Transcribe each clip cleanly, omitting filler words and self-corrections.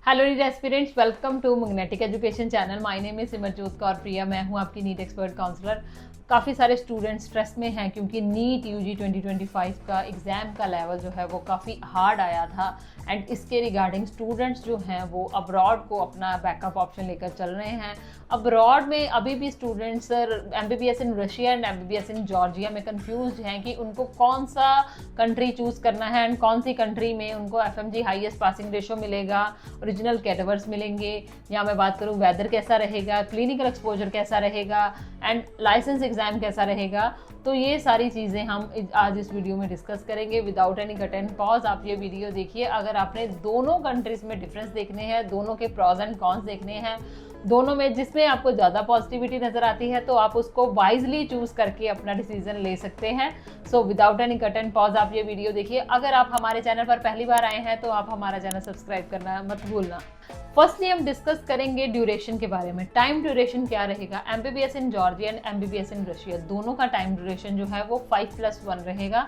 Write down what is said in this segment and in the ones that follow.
Hello NEET aspirants, welcome to magnetic education channel. My name is Simarjot Kaur Priya. मैं हूं आपकी NEET expert counsellor. काफ़ी सारे स्टूडेंट्स स्ट्रेस में हैं क्योंकि नीट यूजी 2025 का एग्ज़ाम का लेवल जो है वो काफ़ी हार्ड आया था एंड इसके रिगार्डिंग स्टूडेंट्स जो हैं वो अब्रॉड को अपना बैकअप ऑप्शन लेकर चल रहे हैं। अब्रॉड में अभी भी students MBBS in Russia and MBBS in Georgia में कंफ्यूज हैं कि उनको कौन सा कंट्री चूज़ करना है एंड कौन सी कंट्री में उनको एफएमजी हाईएस्ट पासिंग रेशो मिलेगा, ओरिजिनल कैटेगरीज मिलेंगे, या मैं बात करूँ वेदर कैसा रहेगा, क्लिनिकल एक्सपोजर कैसा रहेगा एंड लाइसेंस एग्जाम कैसा रहेगा। तो ये सारी चीज़ें हम आज इस वीडियो में डिस्कस करेंगे without any cut and pause. आप ये वीडियो देखिए। अगर आपने दोनों कंट्रीज में डिफरेंस देखने हैं, दोनों के प्रॉज एंड कॉन्स देखने हैं, दोनों में जिसमें आपको ज़्यादा पॉजिटिविटी नज़र आती है तो आप उसको वाइजली चूज़ करके अपना डिसीजन ले सकते हैं। So without any cut and pause आप ये वीडियो देखिए। अगर आप हमारे चैनल पर पहली बार आए हैं तो आप हमारा चैनल सब्सक्राइब करना मत भूलना। फर्स्टली हम डिस्कस करेंगे ड्यूरेशन के बारे में। टाइम ड्यूरेशन क्या रहेगा? MBBS in Georgia and MBBS in Russia दोनों का टाइम ड्यूरेशन जो है वो 5+1 रहेगा।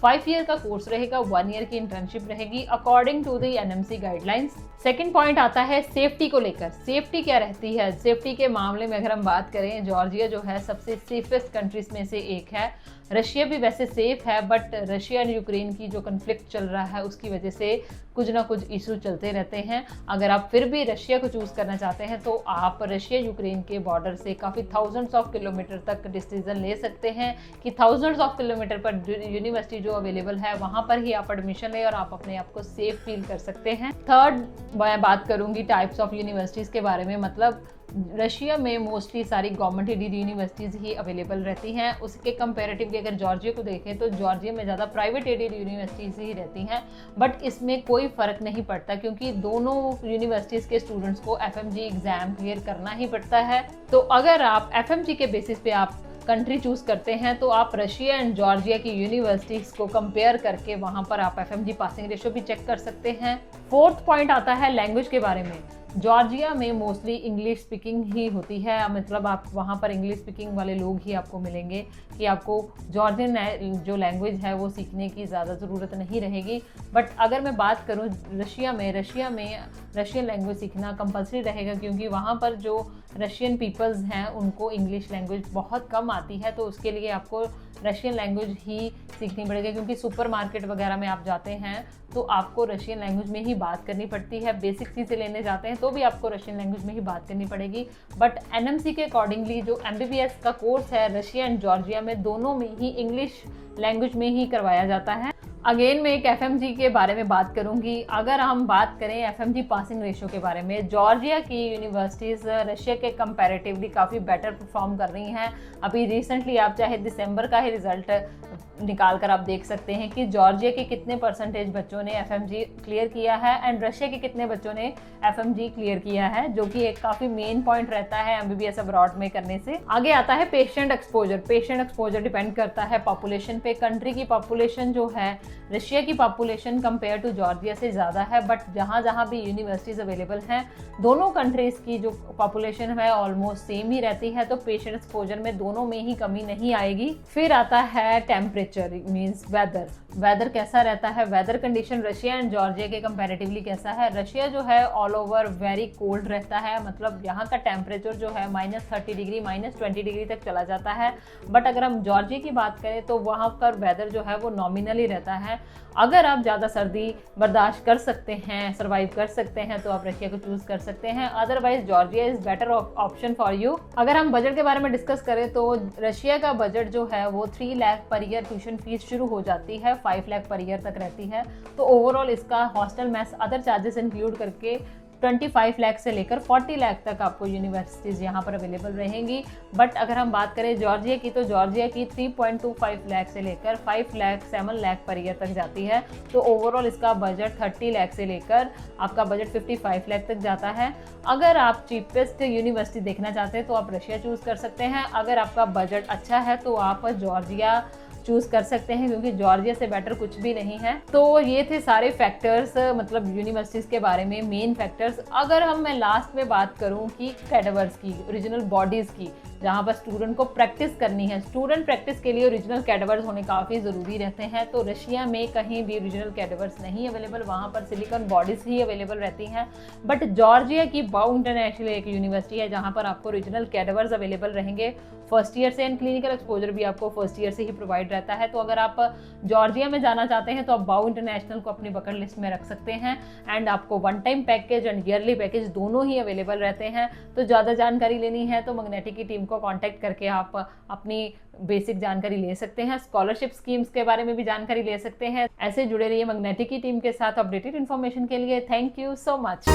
5 ईयर का कोर्स रहेगा, 1 ईयर की इंटर्नशिप रहेगी according to the NMC guidelines. Second point आता है सेफ्टी को लेकर। सेफ्टी क्या रहती है? सेफ्टी के मामले में अगर हम बात करें, जॉर्जिया जो है सबसे सेफेस्ट कंट्रीज में से एक है। रशिया भी वैसे सेफ है बट रशिया एंड यूक्रेन की जो कन्फ्लिक्ट चल रहा है उसकी वजह से कुछ ना कुछ इशू चलते रहते हैं। अगर आप फिर भी रशिया को चूज़ करना चाहते हैं तो आप रशिया यूक्रेन के बॉर्डर से काफ़ी थाउजेंड्स ऑफ किलोमीटर तक डिसीजन ले सकते हैं कि थाउजेंड्स ऑफ किलोमीटर पर यूनिवर्सिटी जो अवेलेबल है वहाँ पर ही आप एडमिशन लें और आप अपने आप को सेफ फील कर सकते हैं। थर्ड मैं बात करूँगी टाइप्स ऑफ यूनिवर्सिटीज़ के बारे में। मतलब रशिया में मोस्टली सारी गवर्नमेंट एडेड यूनिवर्सिटीज़ ही अवेलेबल रहती हैं। उसके कंपैरेटिवली अगर जॉर्जिया को देखें तो जॉर्जिया में ज़्यादा प्राइवेट एडेड यूनिवर्सिटीज़ ही रहती हैं। बट इसमें कोई फ़र्क नहीं पड़ता क्योंकि दोनों यूनिवर्सिटीज़ के स्टूडेंट्स को एफएमजी एग्ज़ाम क्लियर करना ही पड़ता है। तो अगर आप एफएमजी के बेसिस पे आप कंट्री चूज़ करते हैं तो आप रशिया एंड जॉर्जिया की यूनिवर्सिटीज़ को कंपेयर करके वहाँ पर आप एफएमजी पासिंग रेशो भी चेक कर सकते हैं। फोर्थ पॉइंट आता है लैंग्वेज के बारे में। जॉर्जिया में मोस्टली इंग्लिश स्पीकिंग ही होती है। मतलब आप वहाँ पर इंग्लिश स्पीकिंग वाले लोग ही आपको मिलेंगे कि आपको जॉर्जियन जो लैंग्वेज है वो सीखने की ज़्यादा ज़रूरत नहीं रहेगी। बट अगर मैं बात करूँ रशिया में रशियन लैंग्वेज सीखना कंपलसरी रहेगा क्योंकि वहाँ पर जो रशियन पीपल्स हैं उनको इंग्लिश लैंग्वेज बहुत कम आती है। तो उसके लिए आपको रशियन लैंग्वेज ही सीखनी पड़ेगी क्योंकि सुपरमार्केट वगैरह में आप जाते हैं तो आपको रशियन लैंग्वेज में ही बात करनी पड़ती है। बेसिक चीज़ें लेने जाते हैं तो भी आपको रशियन लैंग्वेज में ही बात करनी पड़ेगी। बट एनएमसी के अकॉर्डिंगली जो एमबीबीएस का कोर्स है रशिया एंड जॉर्जिया में दोनों में ही इंग्लिश लैंग्वेज में ही करवाया जाता है। अगेन मैं एक एफएमजी के बारे में बात करूंगी। अगर हम बात करें एफएमजी पासिंग रेशो के बारे में, जॉर्जिया की यूनिवर्सिटीज़ रशिया के कंपैरेटिवली काफ़ी बेटर परफॉर्म कर रही हैं। अभी रिसेंटली आप चाहे दिसंबर का ही रिजल्ट निकाल कर आप देख सकते हैं कि जॉर्जिया के कितने परसेंटेज बच्चों ने एफएमजी क्लियर किया है एंड रशिया के कितने बच्चों ने एफएमजी क्लियर किया है, जो कि एक काफ़ी मेन पॉइंट रहता है एमबीबीएस अब्रॉड में करने से। आगे आता है patient exposure. Patient exposure depend करता है पॉपुलेशन पे। कंट्री की पॉपुलेशन जो है रशिया की पॉपुलेशन कंपेयर टू जॉर्जिया से ज़्यादा है बट जहाँ जहाँ भी यूनिवर्सिटीज़ अवेलेबल हैं दोनों कंट्रीज़ की जो पॉपुलेशन है ऑलमोस्ट सेम ही रहती है। तो पेशेंट एक्सपोजर में दोनों में ही कमी नहीं आएगी। फिर आता है टेम्परेचर मीन्स वेदर कैसा रहता है। Weather condition Russia and Georgia के कंपैरेटिवली कैसा है? रशिया जो है ऑल ओवर वेरी कोल्ड रहता है। मतलब यहाँ का टेम्परेचर जो है -30 डिग्री -20 डिग्री तक चला जाता है। बट अगर हम जॉर्जिया की बात करें तो वहाँ पर वेदर जो है वो नॉमिनली रहता है। अगर आप ज़्यादा सर्दी बर्दाश्त कर सकते हैं, सर्वाइव कर सकते हैं तो आप रशिया को चूज़ कर सकते हैं। Otherwise Georgia is better option for you. अगर हम बजट के बारे में डिस्कस करें तो रशिया का बजट जो है वो 3 lakh per year tuition fees शुरू हो जाती है, 5 लाख पर ईयर तक रहती है। तो ओवरऑल इसका hostel mess other charges include करके 25 लाख से लेकर 40 लाख तक आपको यूनिवर्सिटीज़ यहाँ पर अवेलेबल रहेंगी। बट अगर हम बात करें जॉर्जिया की तो जॉर्जिया की 3.25 लाख से लेकर 5 लाख 7 लाख पर ईयर तक जाती है। तो ओवरऑल इसका बजट 30 लाख से लेकर आपका बजट 55 लाख तक जाता है। अगर आप चीपेस्ट यूनिवर्सिटी देखना चाहते हैं तो आप रशिया चूज़ कर सकते हैं। अगर आपका बजट अच्छा है तो आप जॉर्जिया चूज़ कर सकते हैं क्योंकि जॉर्जिया से बेटर कुछ भी नहीं है। तो ये थे सारे फैक्टर्स, मतलब यूनिवर्सिटीज़ के बारे में मेन फैक्टर्स। अगर मैं लास्ट में बात करूँ कि कैटेगरीज की, ओरिजिनल बॉडीज़ की, जहाँ पर स्टूडेंट को प्रैक्टिस करनी है। स्टूडेंट प्रैक्टिस के लिए ओरिजिनल कैडवर्स होने काफ़ी ज़रूरी रहते हैं। तो रशिया में कहीं भी ओरिजिनल कैडवर्स नहीं अवेलेबल, वहाँ पर सिलिकॉन बॉडीज़ ही अवेलेबल रहती हैं। बट जॉर्जिया की बाउ इंटरनेशनल एक यूनिवर्सिटी है जहाँ पर आपको ओरिजिनल कैडवर्स अवेलेबल रहेंगे फर्स्ट ईयर से, एंड क्लिनिकल एक्सपोजर भी आपको फर्स्ट ईयर से ही प्रोवाइड रहता है। तो अगर आप जॉर्जिया में जाना चाहते हैं तो आप बाउ इंटरनेशनल को अपनी बकेट लिस्ट में रख सकते हैं, एंड आपको one time package and yearly package दोनों ही अवेलेबल रहते हैं। तो ज़्यादा जानकारी लेनी है तो मैग्नेटिक की टीम को कॉन्टैक्ट करके आप अपनी बेसिक जानकारी ले सकते हैं। स्कॉलरशिप स्कीम्स के बारे में भी जानकारी ले सकते हैं। ऐसे जुड़े रहिए मैग्नेटिक की टीम के साथ अपडेटेड इन्फॉर्मेशन के लिए। Thank you so much.